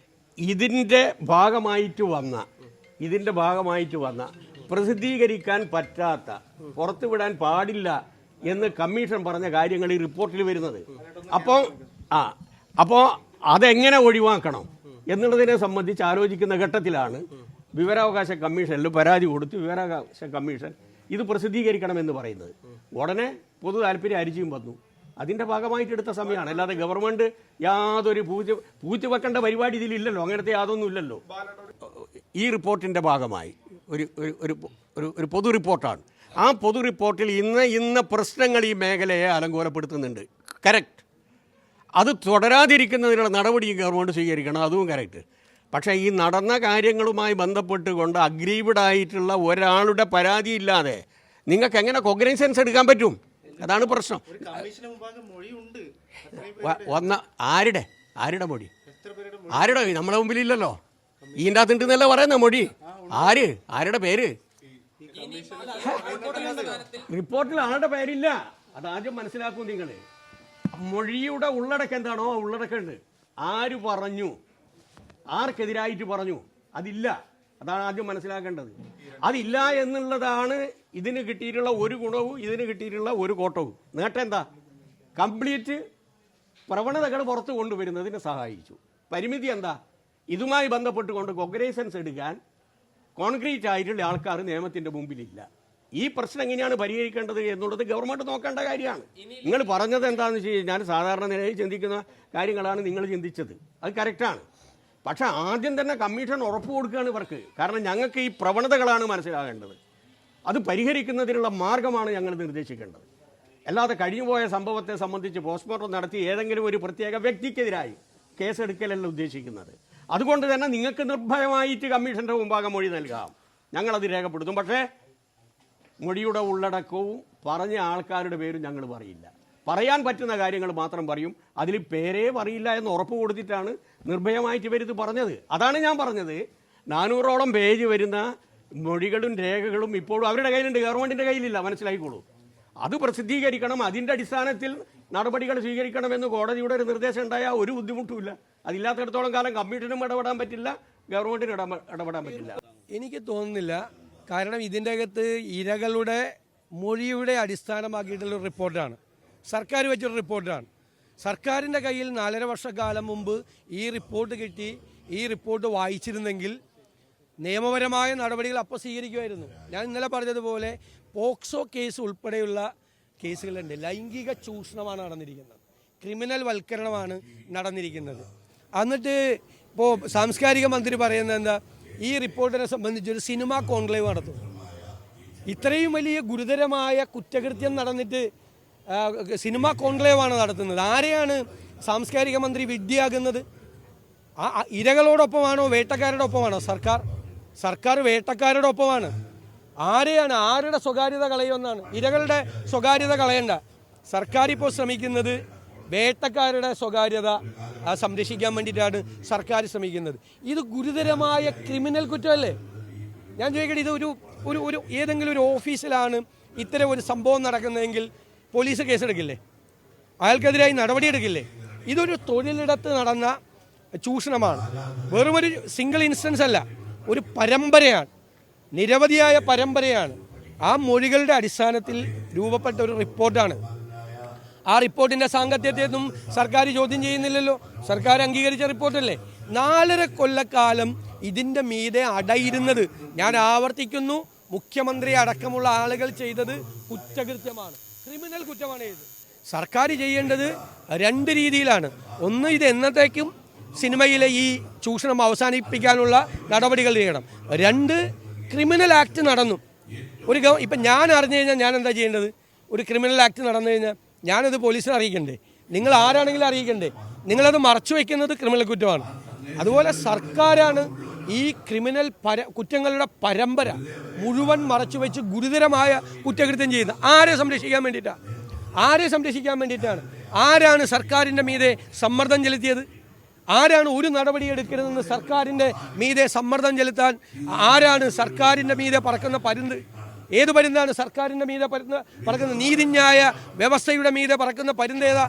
ഇതിൻ്റെ ഭാഗമായിട്ട് വന്ന പ്രസിദ്ധീകരിക്കാൻ പറ്റാത്ത, പുറത്തുവിടാൻ പാടില്ല എന്ന് കമ്മീഷൻ പറഞ്ഞ കാര്യങ്ങൾ ഈ റിപ്പോർട്ടിൽ വരുന്നത്. അപ്പോൾ അതെങ്ങനെ ഒഴിവാക്കണം എന്നുള്ളതിനെ സംബന്ധിച്ച് ആലോചിക്കുന്ന ഘട്ടത്തിലാണ് വിവരാവകാശ കമ്മീഷനിൽ പരാതി കൊടുത്ത് വിവരാവകാശ കമ്മീഷൻ ഇത് പ്രസിദ്ധീകരിക്കണമെന്ന് പറയുന്നത്. ഉടനെ പൊതു താല്പര്യം അരിച്ചും വന്നു. അതിൻ്റെ ഭാഗമായിട്ട് എടുത്ത സമയമാണ്. അല്ലാതെ ഗവൺമെന്റ് യാതൊരു പൂച്ച വെക്കേണ്ട പരിപാടി ഇതിലില്ലല്ലോ. അങ്ങനത്തെ യാതൊന്നും ഇല്ലല്ലോ. ഈ റിപ്പോർട്ടിൻ്റെ ഭാഗമായി ഒരു പൊതു റിപ്പോർട്ടാണ്. ആ പൊതു റിപ്പോർട്ടിൽ ഇന്ന പ്രശ്നങ്ങൾ ഈ മേഖലയെ അലങ്കോലപ്പെടുത്തുന്നുണ്ട്. കറക്റ്റ്. അത് തുടരാതിരിക്കുന്നതിനുള്ള നടപടി ഗവൺമെൻറ് സ്വീകരിക്കണം. അതും കറക്റ്റ്. പക്ഷേ ഈ നടന്ന കാര്യങ്ങളുമായി ബന്ധപ്പെട്ടുകൊണ്ട് അഗ്രീവ്ഡായിട്ടുള്ള ഒരാളുടെ പരാതി ഇല്ലാതെ നിങ്ങൾക്ക് എങ്ങനെ കോഗ്നൈസൻസ് എടുക്കാൻ പറ്റും? അതാണ് പ്രശ്നം. ആരുടെ മൊഴി? നമ്മളെ മുമ്പിലില്ലല്ലോ. ഇതിൻ്റെ അകത്തുണ്ടെന്നല്ല പറയുന്ന മൊഴി. ആരുടെ പേര്? റിപ്പോർട്ടിൽ ആളുടെ പേരില്ല. അതാദ്യം മനസ്സിലാക്കും നിങ്ങൾ. മൊഴിയുടെ ഉള്ളടക്കം എന്താണോ ആ ഉള്ളടക്കമുണ്ട്. ആര് പറഞ്ഞു, ആർക്കെതിരായിട്ട് പറഞ്ഞു, അതില്ല. അതാണ് ആദ്യം മനസ്സിലാക്കേണ്ടത്. അതില്ല എന്നുള്ളതാണ് ഇതിന് കിട്ടിയിട്ടുള്ള ഒരു ഗുണവും ഇതിന് കിട്ടിയിട്ടുള്ള ഒരു കോട്ടവും. നേട്ടം എന്താ? കംപ്ലീറ്റ് പ്രവണതകൾ പുറത്തു കൊണ്ടുവരുന്നതിന് സഹായിച്ചു. പരിമിതി എന്താ? ഇതുമായി ബന്ധപ്പെട്ടുകൊണ്ട് കോഗ്നൈസൻസ് എടുക്കാൻ കോൺക്രീറ്റ് ആയിട്ടുള്ള ആൾക്കാർ നിയമത്തിൻ്റെ മുമ്പിലില്ല. ഈ പ്രശ്നം എങ്ങനെയാണ് പരിഹരിക്കേണ്ടത് എന്നുള്ളത് ഗവൺമെൻറ് നോക്കേണ്ട കാര്യമാണ്. നിങ്ങൾ പറഞ്ഞത് എന്താണെന്ന് വെച്ച് കഴിഞ്ഞാൽ സാധാരണ നിലയിൽ ചിന്തിക്കുന്ന കാര്യങ്ങളാണ് നിങ്ങൾ ചിന്തിച്ചത്. അത് കറക്റ്റാണ്. പക്ഷെ ആദ്യം തന്നെ കമ്മീഷൻ ഉറപ്പ് കൊടുക്കുകയാണ് ഇവർക്ക്. കാരണം ഞങ്ങൾക്ക് ഈ പ്രവണതകളാണ് മനസ്സിലാകേണ്ടത്. അത് പരിഹരിക്കുന്നതിനുള്ള മാർഗമാണ് ഞങ്ങൾ നിർദ്ദേശിക്കേണ്ടത്. അല്ലാതെ കഴിഞ്ഞുപോയ സംഭവത്തെ സംബന്ധിച്ച് പോസ്റ്റ്മോർട്ടം നടത്തി ഏതെങ്കിലും ഒരു പ്രത്യേക വ്യക്തിക്കെതിരായി കേസെടുക്കലല്ല ഉദ്ദേശിക്കുന്നത്. അതുകൊണ്ട് തന്നെ നിങ്ങൾക്ക് നിർഭയമായിട്ട് കമ്മീഷന്റെ മുമ്പാകെ മൊഴി നൽകാം, ഞങ്ങളത് രേഖപ്പെടുത്തും. പക്ഷേ മൊഴിയുടെ ഉള്ളടക്കവും പറഞ്ഞ ആൾക്കാരുടെ പേരും ഞങ്ങൾ പറയില്ല. പറയാൻ പറ്റുന്ന കാര്യങ്ങൾ മാത്രം പറയും. അതിൽ പേരേ പറയില്ല എന്ന് ഉറപ്പ് കൊടുത്തിട്ടാണ് നിർഭയമായിട്ട് ഇവരിത് പറഞ്ഞത്. അതാണ് ഞാൻ പറഞ്ഞത്, 400ഓളം പേജ് വരുന്ന മൊഴികളും രേഖകളും ഇപ്പോഴും അവരുടെ കയ്യിലുണ്ട്, ഗവൺമെൻറ്റിൻ്റെ കയ്യിലില്ല. മനസ്സിലായിക്കോളൂ. അത് പ്രസിദ്ധീകരിക്കണം, അതിൻ്റെ അടിസ്ഥാനത്തിൽ നടപടികൾ സ്വീകരിക്കണമെന്ന് കോടതിയുടെ ഒരു നിർദ്ദേശം ഉണ്ടായാൽ ഒരു ബുദ്ധിമുട്ടുമില്ല. അതില്ലാത്തിടത്തോളം കാലം കമ്മീഷനും ഇടപെടാൻ പറ്റില്ല, ഗവൺമെൻറ്റിനും ഇടപെടാൻ പറ്റില്ല. എനിക്ക് തോന്നുന്നില്ല. കാരണം ഇതിൻ്റെ അകത്ത് ഇരകളുടെ മൊഴിയുടെ അടിസ്ഥാനമാക്കിയിട്ടുള്ള റിപ്പോർട്ടാണ്, സർക്കാർ വെച്ചൊരു റിപ്പോർട്ടാണ്. സർക്കാരിൻ്റെ കയ്യിൽ 4.5 വർഷക്കാലം മുമ്പ് ഈ റിപ്പോർട്ട് കിട്ടി, ഈ റിപ്പോർട്ട് വായിച്ചിരുന്നെങ്കിൽ നിയമപരമായ നടപടികൾ അപ്പോൾ സ്വീകരിക്കുമായിരുന്നു. ഞാൻ ഇന്നലെ പറഞ്ഞതുപോലെ പോക്സോ കേസ് ഉൾപ്പെടെയുള്ള കേസുകളുണ്ട്. ലൈംഗിക ചൂഷണമാണ് നടന്നിരിക്കുന്നത്, ക്രിമിനൽ വൽക്കരണമാണ് നടന്നിരിക്കുന്നത്. എന്നിട്ട് ഇപ്പോൾ സാംസ്കാരിക മന്ത്രി പറയുന്നത് എന്താ, ഈ റിപ്പോർട്ടിനെ സംബന്ധിച്ചൊരു സിനിമ കോൺക്ലേവ് നടത്തും. ഇത്രയും വലിയ ഗുരുതരമായ കുറ്റകൃത്യം നടന്നിട്ട് സിനിമ കോൺക്ലേവാണ് നടത്തുന്നത്. ആരെയാണ് സാംസ്കാരിക മന്ത്രി വിഡ്ഢിയാകുന്നത്? ഇരകളോടൊപ്പമാണോ വേട്ടക്കാരുടെ ഒപ്പമാണോ സർക്കാർ വേട്ടക്കാരുടെ ഒപ്പമാണ്. ആരുടെ സ്വകാര്യത കളയുമെന്നാണ്? ഇരകളുടെ സ്വകാര്യത കളയണ്ട. സർക്കാർ ഇപ്പോൾ ശ്രമിക്കുന്നത് വേട്ടക്കാരുടെ സ്വകാര്യത സംരക്ഷിക്കാൻ വേണ്ടിയിട്ടാണ് സർക്കാർ ശ്രമിക്കുന്നത്. ഇത് ഗുരുതരമായ ക്രിമിനൽ കുറ്റമല്ലേ? ഞാൻ ചോദിക്കട്ടെ, ഇത് ഒരു ഏതെങ്കിലും ഒരു ഓഫീസിലാണ് ഇത്തരം ഒരു സംഭവം നടക്കുന്നതെങ്കിൽ പോലീസ് കേസെടുക്കില്ലേ? അയാൾക്കെതിരായി നടപടിയെടുക്കില്ലേ? ഇതൊരു തൊഴിലിടത്ത് നടന്ന ചൂഷണമാണ്. വെറുമൊരു സിംഗിൾ ഇൻസ്റ്റൻസ് അല്ല, ഒരു പരമ്പരയാണ്, നിരവധിയായ പരമ്പരയാണ്. ആ മൊഴികളുടെ അടിസ്ഥാനത്തിൽ രൂപപ്പെട്ട ഒരു റിപ്പോർട്ടാണ്. ആ റിപ്പോർട്ടിൻ്റെ സാങ്കത്യത്തെയൊന്നും സർക്കാർ ചോദ്യം ചെയ്യുന്നില്ലല്ലോ. സർക്കാർ അംഗീകരിച്ച റിപ്പോർട്ടല്ലേ. 4.5 കൊല്ലക്കാലം ഇതിൻ്റെ മീതെ അടയിരുന്നത്, ഞാൻ ആവർത്തിക്കുന്നു, മുഖ്യമന്ത്രി അടക്കമുള്ള ആളുകൾ ചെയ്തത് കുറ്റകൃത്യമാണ്, ക്രിമിനൽ കുറ്റമാണ് ഇത്. സർക്കാർ ചെയ്യേണ്ടത് 2 രീതിയിലാണ്. ഒന്ന്, ഇത് എന്നത്തേക്കും സിനിമയിലെ ഈ ചൂഷണം അവസാനിപ്പിക്കാനുള്ള നടപടികൾ ചെയ്യണം. 2, ക്രിമിനൽ ആക്ട് നടന്നു. ഇപ്പം ഞാൻ അറിഞ്ഞു കഴിഞ്ഞാൽ ഞാൻ എന്താ ചെയ്യേണ്ടത്? ഒരു ക്രിമിനൽ ആക്ട് നടന്നു കഴിഞ്ഞാൽ ഞാനത് പോലീസിനെ അറിയിക്കണ്ടേ? നിങ്ങൾ ആരാണെങ്കിലും അറിയിക്കണ്ടേ? നിങ്ങളത് മറച്ചു വയ്ക്കുന്നത് ക്രിമിനൽ കുറ്റമാണ്. അതുപോലെ സർക്കാരാണ് ഈ ക്രിമിനൽ കുറ്റങ്ങളുടെ പരമ്പര മുഴുവൻ മറച്ചു വെച്ച് ഗുരുതരമായ കുറ്റകൃത്യം ചെയ്യുന്നത്. ആരെ സംരക്ഷിക്കാൻ വേണ്ടിയിട്ടാണ്? ആരാണ് സർക്കാരിൻ്റെ മീതെ സമ്മർദ്ദം ചെലുത്തിയത്? ആരാണ് ഒരു നടപടി എടുക്കരുതെന്ന് സർക്കാരിൻ്റെ മീതെ സമ്മർദ്ദം ചെലുത്താൻ? ആരാണ് സർക്കാരിൻ്റെ മീതെ പറക്കുന്ന പരുന്ത്? ഏത് പരുന്താണ് സർക്കാരിൻ്റെ മീതെ പറക്കുന്ന? നീതിന്യായ വ്യവസ്ഥയുടെ മീതെ പറക്കുന്ന പരുന്ത് ഏതാ?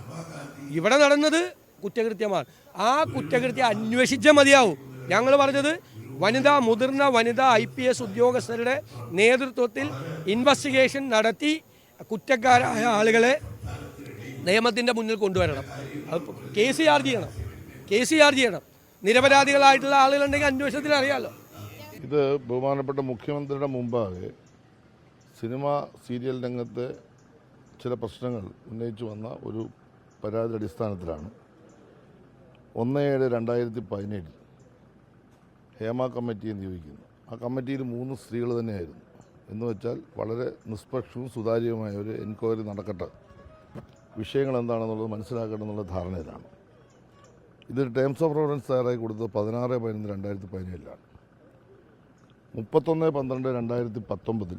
ഇവിടെ നടന്നത് കുറ്റകൃത്യമാണ്. ആ കുറ്റകൃത്യം അന്വേഷിച്ചാൽ മതിയാവും. ഞങ്ങൾ പറഞ്ഞത് മുതിർന്ന വനിതാ IPS ഉദ്യോഗസ്ഥരുടെ നേതൃത്വത്തിൽ ഇൻവെസ്റ്റിഗേഷൻ നടത്തി കുറ്റക്കാരായ ആളുകളെ നിയമത്തിൻ്റെ മുന്നിൽ കൊണ്ടുവരണം. അത് കേസ് ചാർജ് ചെയ്യണം. നിരപരാധികളായിട്ടുള്ള ആളുകളുണ്ടെങ്കിൽ അന്വേഷണത്തിൽ അറിയാമല്ലോ. ഇത് ബഹുമാനപ്പെട്ട മുഖ്യമന്ത്രിയുടെ മുമ്പാകെ സിനിമ സീരിയൽ രംഗത്തെ ചില പ്രശ്നങ്ങൾ ഉന്നയിച്ചു വന്ന ഒരു പരാതി അടിസ്ഥാനത്തിലാണ് 1/7/2017 ഹേമ കമ്മിറ്റിയെ നിയോഗിക്കുന്നത്. ആ കമ്മിറ്റിയിൽ 3 സ്ത്രീകൾ തന്നെയായിരുന്നു. എന്ന് വെച്ചാൽ വളരെ നിഷ്പക്ഷവും സുതാര്യവുമായ ഒരു എൻക്വയറി നടക്കട്ടെ, വിഷയങ്ങൾ എന്താണെന്നുള്ളത് മനസ്സിലാക്കട്ടെ എന്നുള്ള ധാരണയിലാണ്. ഇത് ടേംസ് ഓഫ് റെഫറൻസ് തയ്യാറായി കൊടുത്തത് 16/11/2017 31/12/2019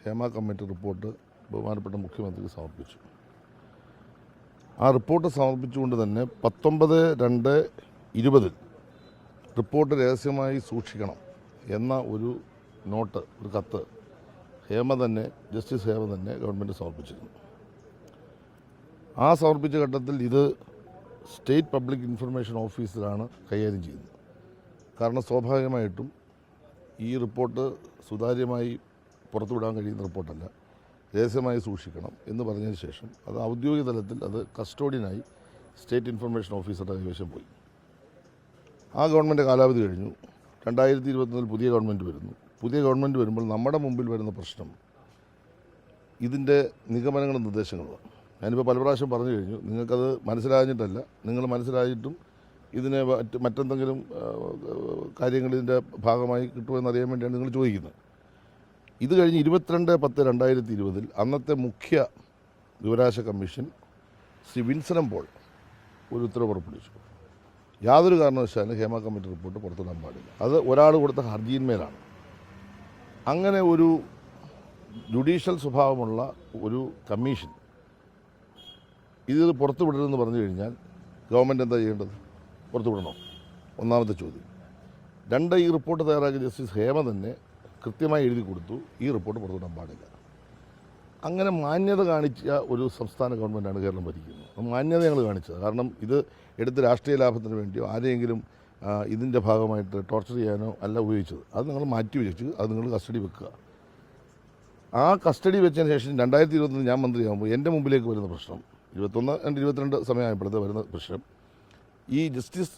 ഹേമ കമ്മിറ്റി റിപ്പോർട്ട് ബഹുമാനപ്പെട്ട മുഖ്യമന്ത്രിക്ക് സമർപ്പിച്ചു. ആ റിപ്പോർട്ട് സമർപ്പിച്ചുകൊണ്ട് തന്നെ 19/2/20 റിപ്പോർട്ട് രഹസ്യമായി സൂക്ഷിക്കണം എന്ന ഒരു നോട്ട്, ഒരു കത്ത് ജസ്റ്റിസ് ഹേമ തന്നെ ഗവൺമെൻറ് സമർപ്പിച്ചിരുന്നു. ആ സമർപ്പിച്ച ഘട്ടത്തിൽ ഇത് സ്റ്റേറ്റ് പബ്ലിക് ഇൻഫർമേഷൻ ഓഫീസറാണ് കൈകാര്യം ചെയ്യുന്നത്. കാരണം സ്വാഭാവികമായിട്ടും ഈ റിപ്പോർട്ട് സുതാര്യമായി പുറത്തുവിടാൻ കഴിയുന്ന റിപ്പോർട്ടല്ല, രഹസ്യമായി സൂക്ഷിക്കണം എന്ന് പറഞ്ഞതിന് ശേഷം അത് ഔദ്യോഗിക തലത്തിൽ അത് കസ്റ്റോഡിയനായി സ്റ്റേറ്റ് ഇൻഫർമേഷൻ ഓഫീസറുടെ കൈവശം പോയി. ആ ഗവൺമെൻറ് കാലാവധി കഴിഞ്ഞു. 2021 പുതിയ ഗവൺമെൻറ് വരുന്നു. പുതിയ ഗവൺമെൻറ് വരുമ്പോൾ നമ്മുടെ മുമ്പിൽ വരുന്ന പ്രശ്നം ഇതിൻ്റെ നിഗമനങ്ങളും നിർദ്ദേശങ്ങളുമാണ്. ഞാനിപ്പോൾ പല പ്രാവശ്യം പറഞ്ഞു കഴിഞ്ഞു. നിങ്ങൾക്കത് മനസ്സിലാഞ്ഞിട്ടല്ല, നിങ്ങൾ മനസ്സിലായിട്ടും ഇതിനെ മറ്റെന്തെങ്കിലും കാര്യങ്ങൾ ഇതിൻ്റെ ഭാഗമായി കിട്ടുമെന്നറിയാൻ വേണ്ടിയാണ് നിങ്ങൾ ചോദിക്കുന്നത്. ഇത് കഴിഞ്ഞ് 22/10/2020 അന്നത്തെ മുഖ്യ വിവരാവകാശ കമ്മീഷൻ ശ്രീ വിൻസനം പോൾ ഒരു ഉത്തരവ് പുറപ്പെടുവിച്ചു. യാതൊരു കാരണവശാലും ഹേമ കമ്മിറ്റി റിപ്പോർട്ട് പുറത്തുവിടാൻ പാടില്ല. അത് ഒരാൾ കൊടുത്ത ഹർജിയിന്മേലാണ്. അങ്ങനെ ഒരു ജുഡീഷ്യൽ സ്വഭാവമുള്ള ഒരു കമ്മീഷൻ ഇത് പുറത്തുവിടരുതെന്ന് പറഞ്ഞു കഴിഞ്ഞാൽ ഗവൺമെൻറ് എന്താ ചെയ്യേണ്ടത്? പുറത്തുവിടണോ? ഒന്നാമത്തെ ചോദ്യം. രണ്ട്, ഈ റിപ്പോർട്ട് തയ്യാറാക്കിയ ജസ്റ്റിസ് ഹേമ തന്നെ കൃത്യമായി എഴുതി കൊടുത്തു ഈ റിപ്പോർട്ട് പുറത്തുവിടാൻ പാടില്ല. അങ്ങനെ മാന്യത കാണിച്ച ഒരു സംസ്ഥാന ഗവൺമെൻറ്റാണ് കേരളം ഭരിക്കുന്നത്. മാന്യത ഞങ്ങൾ കാണിച്ചത്. കാരണം ഇത് എടുത്ത് രാഷ്ട്രീയ ലാഭത്തിന് വേണ്ടിയോ ആരെയെങ്കിലും ഇതിൻ്റെ ഭാഗമായിട്ട് ടോർച്ചർ ചെയ്യാനോ അല്ല ഉപയോഗിച്ചത്. അത് നിങ്ങൾ മാറ്റി വെച്ച് അത് നിങ്ങൾ കസ്റ്റഡി വെക്കുക. ആ കസ്റ്റഡി വെച്ചതിന് ശേഷം 2021 ഞാൻ മന്ത്രിയാകുമ്പോൾ എൻ്റെ മുമ്പിലേക്ക് വരുന്ന പ്രശ്നം 21-22 സമയമായപ്പോഴത്തെ വരുന്ന പ്രശ്നം ഈ ജസ്റ്റിസ്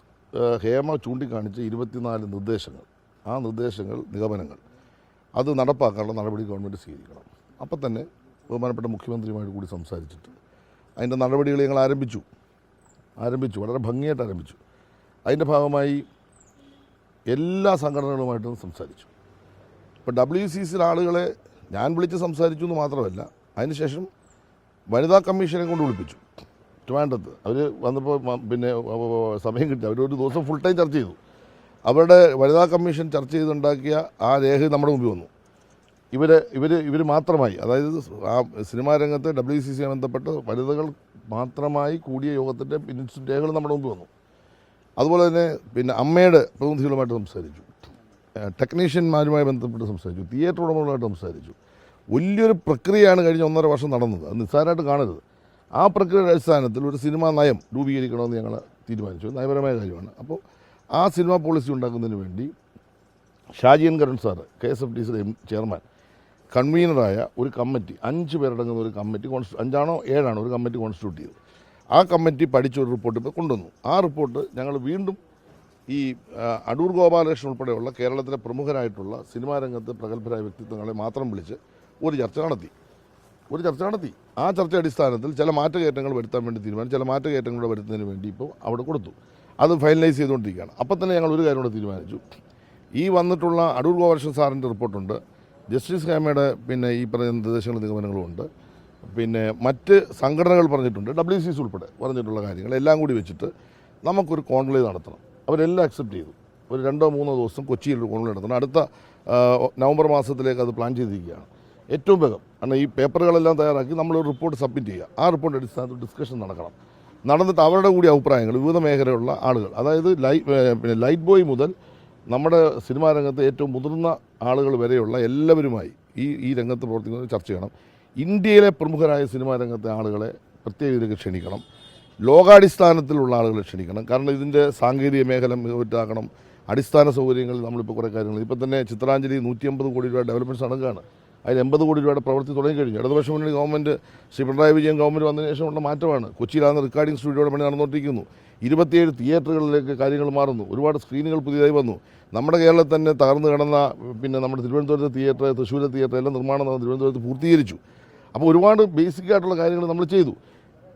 ഹേമ ചൂണ്ടിക്കാണിച്ച 24 നിർദ്ദേശങ്ങൾ, ആ നിർദ്ദേശങ്ങൾ, നിഗമനങ്ങൾ അത് നടപ്പാക്കാനുള്ള നടപടി ഗവൺമെൻറ് സ്വീകരിക്കണം. അപ്പം തന്നെ ബഹുമാനപ്പെട്ട മുഖ്യമന്ത്രിയുമായിട്ട് കൂടി സംസാരിച്ചിട്ട് അതിൻ്റെ നടപടികൾ ഞങ്ങൾ ആരംഭിച്ചു. വളരെ ഭംഗിയായിട്ട് ആരംഭിച്ചു. അതിൻ്റെ ഭാഗമായി എല്ലാ സംഘടനകളുമായിട്ടും സംസാരിച്ചു. ഇപ്പോൾ WCC ആളുകളെ ഞാൻ വിളിച്ച് സംസാരിച്ചു എന്ന് മാത്രമല്ല, അതിനുശേഷം വനിതാ കമ്മീഷനെ കൊണ്ട് വിളിപ്പിച്ചു ട്രിവാൻഡ്രത്ത്. അവർ വന്നപ്പോൾ പിന്നെ സമയം കിട്ടി. അവരൊരു ദിവസം ഫുൾ ടൈം ചർച്ച ചെയ്തു. അവരുടെ വനിതാ കമ്മീഷൻ ചർച്ച ചെയ്തുണ്ടാക്കിയ ആ രേഖ നമ്മുടെ മുമ്പിൽ വന്നു. ഇവർ മാത്രമായി, അതായത് ആ സിനിമാ രംഗത്ത് WCC ബന്ധപ്പെട്ട വനിതകൾ മാത്രമായി കൂടിയ യോഗത്തിൻ്റെ മിനിറ്റ്സും രേഖകൾ നമ്മുടെ മുമ്പിൽ വന്നു. അതുപോലെ തന്നെ പിന്നെ അമ്മയുടെ പ്രതിനിധികളുമായിട്ട് സംസാരിച്ചു, ടെക്നീഷ്യന്മാരുമായി ബന്ധപ്പെട്ട് സംസാരിച്ചു, തിയേറ്റർ ഉടമകളുമായിട്ട് സംസാരിച്ചു. വലിയൊരു പ്രക്രിയയാണ് കഴിഞ്ഞ 1.5 വർഷം നടന്നത്. അത് നിസ്സാരമായിട്ട് കാണരുത്. ആ പ്രക്രിയയുടെ അടിസ്ഥാനത്തിൽ ഒരു സിനിമാ നയം രൂപീകരിക്കണമെന്ന് ഞങ്ങൾ തീരുമാനിച്ചു. നയപരമായ കാര്യമാണ്. അപ്പോൾ ആ സിനിമാ പോളിസി ഉണ്ടാക്കുന്നതിന് വേണ്ടി ഷാജിയൻ കരൺ സാറ് KSFDCയുടെ ചെയർമാൻ കൺവീനറായ ഒരു കമ്മിറ്റി, 5 പേരടങ്ങുന്ന ഒരു കമ്മിറ്റി 5ആണോ 7ആണോ ഒരു കമ്മിറ്റി കോൺസ്റ്റിറ്റ്യൂട്ട് ചെയ്തു. ആ കമ്മിറ്റി പഠിച്ചൊരു റിപ്പോർട്ട് ഇപ്പോൾ കൊണ്ടുവന്നു. ആ റിപ്പോർട്ട് ഞങ്ങൾ വീണ്ടും ഈ അടൂർ ഗോപാലകൃഷ്ണൻ ഉൾപ്പെടെയുള്ള കേരളത്തിലെ പ്രമുഖരായിട്ടുള്ള സിനിമാ രംഗത്ത് പ്രഗത്ഭരായ വ്യക്തിത്വങ്ങളെ മാത്രം വിളിച്ച് ഒരു ചർച്ച നടത്തി. ആ ചർച്ച അടിസ്ഥാനത്തിൽ ചില മാറ്റകയറ്റങ്ങൾ വരുത്താൻ വേണ്ടി തീരുമാനിച്ചു. ചില മാറ്റകയറ്റങ്ങൾ വരുത്തുന്നതിന് വേണ്ടി ഇപ്പോൾ അവിടെ കൊടുത്തു. അത് ഫൈനലൈസ് ചെയ്തുകൊണ്ടിരിക്കുകയാണ്. അപ്പം തന്നെ ഞങ്ങൾ ഒരു കാര്യം കൂടെ തീരുമാനിച്ചു. ഈ വന്നിട്ടുള്ള അടൂർ ഗോപാലകൃഷ്ണൻ സാറിൻ്റെ റിപ്പോർട്ടുണ്ട്, ജസ്റ്റിസ് ഹേമയുടെ പിന്നെ ഈ പറയുന്ന നിർദ്ദേശങ്ങളും നിഗമനങ്ങളും ഉണ്ട്, പിന്നെ മറ്റ് സംഘടനകൾ പറഞ്ഞിട്ടുണ്ട്, WCC ഉൾപ്പെടെ പറഞ്ഞിട്ടുള്ള കാര്യങ്ങൾ എല്ലാം കൂടി വെച്ചിട്ട് നമുക്കൊരു കോൺക്ലേവ് നടത്തണം. അവരെല്ലാം അക്സെപ്റ്റ് ചെയ്തു. ഒരു 2-3 ദിവസം കൊച്ചിയിൽ ഒരു കോൺക്ലേവ് നടത്തണം. അടുത്ത നവംബർ മാസത്തിലേക്ക് അത് പ്ലാൻ ചെയ്തിരിക്കുകയാണ്. ഏറ്റവും വേഗം, കാരണം ഈ പേപ്പറുകളെല്ലാം തയ്യാറാക്കി നമ്മളൊരു റിപ്പോർട്ട് സബ്മിറ്റ് ചെയ്യുക. ആ റിപ്പോർട്ട് അടിസ്ഥാനത്തിൽ ഡിസ്കഷൻ നടന്നിട്ട് അവരുടെ കൂടി അഭിപ്രായങ്ങൾ വിവിധ മേഖലയിലുള്ള ആളുകൾ, അതായത് പിന്നെ ലൈറ്റ് ബോയ് മുതൽ നമ്മുടെ സിനിമാ രംഗത്തെ ഏറ്റവും മുതിർന്ന ആളുകൾ വരെയുള്ള എല്ലാവരുമായി ഈ രംഗത്ത് പ്രവർത്തിക്കുന്നത് ചർച്ച ചെയ്യണം. ഇന്ത്യയിലെ പ്രമുഖരായ സിനിമാ രംഗത്തെ ആളുകളെ പ്രത്യേക ഇതിലേക്ക് ക്ഷണിക്കണം. ലോകാടിസ്ഥാനത്തിലുള്ള ആളുകളെ ക്ഷണിക്കണം. കാരണം ഇതിൻ്റെ സാങ്കേതിക മേഖല മികവുറ്റാക്കണം. അടിസ്ഥാന സൗകര്യങ്ങളിൽ നമ്മളിപ്പോൾ കുറേ കാര്യങ്ങൾ, ഇപ്പോൾ തന്നെ ചിത്രാഞ്ജലി 150 കോടി രൂപ ഡെവലപ്മെൻറ്റ്സ് നടക്കുകയാണ്. അതിൽ 80 കോടി രൂപയുടെ പ്രവൃത്തി തുടങ്ങിക്കഴിഞ്ഞു. ഇടതുപക്ഷ മുന്നണി ഗവൺമെൻറ്, ശ്രീ പിണറായി വിജയൻ ഗവൺമെൻറ് വന്നതിന് ശേഷമുള്ള മാറ്റമാണ്. കൊച്ചിയിലാണ് റെക്കോർഡിംഗ് സ്റ്റുഡിയോയുടെ പണി നടന്നുകൊണ്ടിരിക്കുന്നു. 27 തിയേറ്ററുകളിലേക്ക് കാര്യങ്ങൾ മാറുന്നു. ഒരുപാട് സ്ക്രീനുകൾ പുതിയതായി വന്നു. നമ്മുടെ കേരളത്തിൽ തന്നെ തകർന്നു കിടന്ന പിന്നെ നമ്മുടെ തിരുവനന്തപുരത്തെ തിയേറ്റർ, തൃശ്ശൂരെ തിയേറ്റർ എല്ലാം നിർമ്മാണം തിരുവനന്തപുരത്ത് പൂർത്തീകരിച്ചു. അപ്പോൾ ഒരുപാട് ബേസിക് ആയിട്ടുള്ള കാര്യങ്ങൾ നമ്മൾ ചെയ്തു.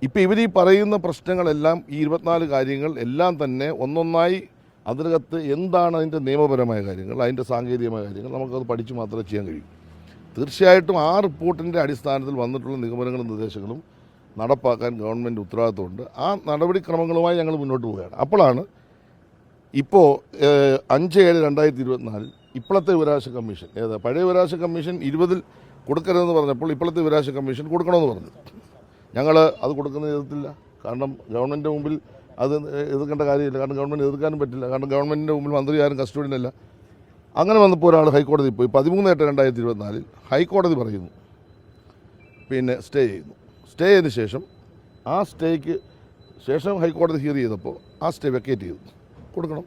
ഇപ്പോൾ ഇവർ ഈ പറയുന്ന പ്രശ്നങ്ങളെല്ലാം, ഈ 24 കാര്യങ്ങൾ എല്ലാം തന്നെ ഒന്നൊന്നായി അതിനകത്ത് എന്താണ് അതിൻ്റെ നിയമപരമായ കാര്യങ്ങൾ, അതിൻ്റെ സാങ്കേതികമായ കാര്യങ്ങൾ നമുക്കത് പഠിച്ച് മാത്രമേ ചെയ്യാൻ കഴിയൂ. തീർച്ചയായിട്ടും ആ റിപ്പോർട്ടിൻ്റെ അടിസ്ഥാനത്തിൽ വന്നിട്ടുള്ള നിഗമനങ്ങളും നിർദ്ദേശങ്ങളും നടപ്പാക്കാൻ ഗവൺമെൻറ് ഉത്തരവാദിത്തമുണ്ട്. ആ നടപടിക്രമങ്ങളുമായി ഞങ്ങൾ മുന്നോട്ട് പോവുകയാണ്. അപ്പോഴാണ് ഇപ്പോൾ 5/7/2024 ഇപ്പോഴത്തെ വിവരാവകാശ കമ്മീഷൻ, പഴയ വിവരാവകാശ കമ്മീഷൻ 20 കൊടുക്കരുതെന്ന് പറഞ്ഞപ്പോൾ ഇപ്പോഴത്തെ വിവരാവകാശ കമ്മീഷൻ കൊടുക്കണമെന്ന് പറഞ്ഞു. ഞങ്ങൾ അത് കൊടുക്കുന്നത് എതിർത്തില്ല. കാരണം ഗവൺമെൻറ്റിൻ്റെ മുമ്പിൽ അത് എതിർക്കേണ്ട കാര്യമില്ല. കാരണം ഗവൺമെൻറ് എതിർക്കാനും പറ്റില്ല. കാരണം ഗവൺമെൻറ്റിൻ്റെ മുമ്പിൽ മന്ത്രി ആരും കസ്റ്റഡിയിലല്ല. അങ്ങനെ വന്നപ്പോൾ ഒരാൾ ഹൈക്കോടതി പോയി 13/8/2024 ഹൈക്കോടതി പറയുന്നു, പിന്നെ സ്റ്റേ ചെയ്യുന്നു. സ്റ്റേ ചെയ്തതിന് ശേഷം ആ സ്റ്റേക്ക് ശേഷം ഹൈക്കോടതി ഹിയർ ചെയ്തപ്പോൾ ആ സ്റ്റേ വെക്കേറ്റ് ചെയ്തു. കൊടുക്കണം.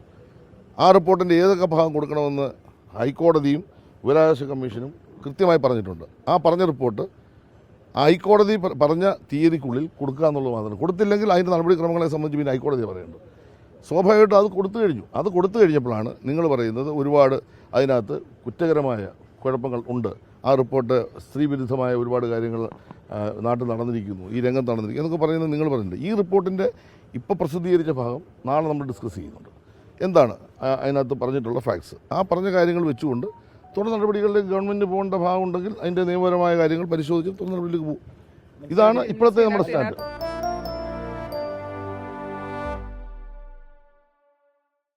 ആ റിപ്പോർട്ടിൻ്റെ ഏതൊക്കെ ഭാഗം കൊടുക്കണമെന്ന് ഹൈക്കോടതിയും വിവരാവകാശ കമ്മീഷനും കൃത്യമായി പറഞ്ഞിട്ടുണ്ട്. ആ പറഞ്ഞ റിപ്പോർട്ട് ഹൈക്കോടതി പറഞ്ഞ തീയതിക്കുള്ളിൽ കൊടുക്കുക എന്നുള്ളത് മാത്രമേ. കൊടുത്തില്ലെങ്കിൽ അതിൻ്റെ നടപടിക്രമങ്ങളെ സംബന്ധിച്ച് പിന്നെ ഹൈക്കോടതി പറയേണ്ടത്. സ്വാഭാവികമായിട്ടും അത് കൊടുത്തു കഴിഞ്ഞു. അത് കൊടുത്തു കഴിഞ്ഞപ്പോഴാണ് നിങ്ങൾ പറയുന്നത് ഒരുപാട് അതിനകത്ത് കുറ്റകരമായ കുഴപ്പങ്ങൾ ഉണ്ട്. ആ റിപ്പോർട്ട് സ്ത്രീവിരുദ്ധമായ ഒരുപാട് കാര്യങ്ങൾ നാട്ടിൽ നടന്നിരിക്കുന്നു, ഈ രംഗത്ത് നടന്നിരിക്കുന്നു എന്നൊക്കെ പറയുന്നത് നിങ്ങൾ പറയുന്നുണ്ട്. ഈ റിപ്പോർട്ടിൻ്റെ ഇപ്പോൾ പ്രസിദ്ധീകരിച്ച ഭാഗം നാളെ നമ്മൾ ഡിസ്കസ് ചെയ്യുന്നുണ്ട്. എന്താണ് അതിനകത്ത് പറഞ്ഞിട്ടുള്ള ഫാക്ട്സ്, ആ പറഞ്ഞ കാര്യങ്ങൾ വെച്ചുകൊണ്ട് തുടർ നടപടികളിലേക്ക് ഗവൺമെൻറ് പോകേണ്ട ഭാഗമുണ്ടെങ്കിൽ അതിൻ്റെ നിയമപരമായ കാര്യങ്ങൾ പരിശോധിച്ച് തുടർ നടപടിയിലേക്ക് പോകും. ഇതാണ് ഇപ്പോഴത്തെ നമ്മുടെ സ്റ്റാൻഡ്.